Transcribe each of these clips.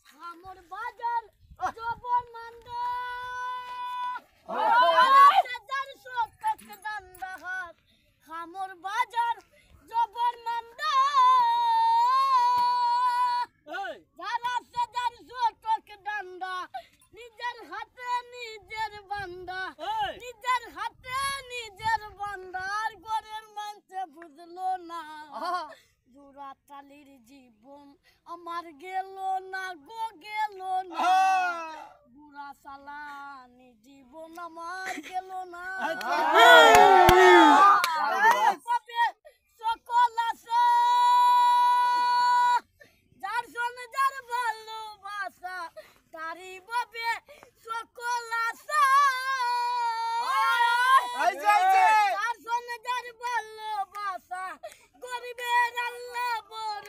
খামর বাজার জবর মান্দা খামর বাজার জবর মান্দা যারা সেজার জোটক ডান্ডা নিজের হাতে নিজের বান্দা নিজের হাতে নিজের বান্দার ঘরের মানছে বুঝলো না জোড়া তালির জীবন আমার গেল না গো গেল না বুড়া সালানি জীবন আমার গেল না সকল আছে যার সঙ্গে যার ভালোবাসা তারি বাবে সকল আছে যার সঙ্গে যার ভালোবাসা গরিবের আল্লাহ বড়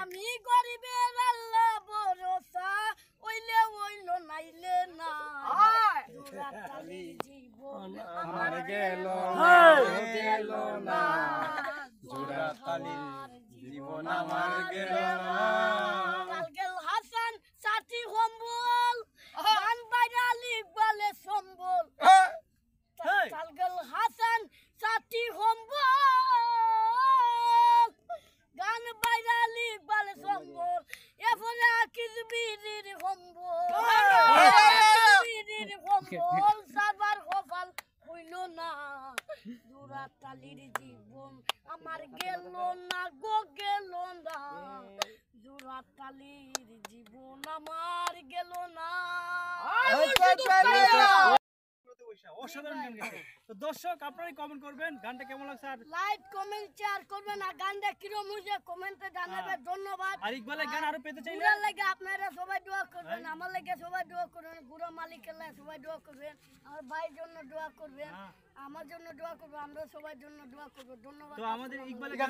আমি গরিবের আল্লাহ ভরসা ওইলে ওইল নাইলে না জীবন আমার গেল না জোড়া তালি জীবন আমার গেল না কালকেল হাসান সাথী সম্বল গান বাইরালি বলে সম্বল কালকেল হাসান সাথী সম্বল গান বাইরালি বলে সম্বল এফলে কিসবিরির সম্বল সম্বল সাবার কপাল হইল না জোড়া তালির জীবন আমার গেল না গো গেল না জোড়া তালির জীবন আমার গেল না অসাধারণ গান গেছে। তো দর্শক আপনারাই কমেন্ট করবেন গানটা কেমন লাগছে আর লাইক কমেন্ট শেয়ার করবেন আর গানটা কিরকম হয়েছে কমেন্টে জানাবেন ধন্যবাদ আর ইকবালের গান আরো পেতে চাইলে গুড়ার লাগে আপনারা সবাই দোয়া করবেন আমার লাগে সবাই দোয়া করবেন গুড়া মালিকের লাগে সবাই দোয়া করবেন আমার ভাইয়ের জন্য দোয়া করবেন আমার জন্য দোয়া করবেন আমরা সবার জন্য দোয়া করব ধন্যবাদ তো আমাদের ইকবালের গান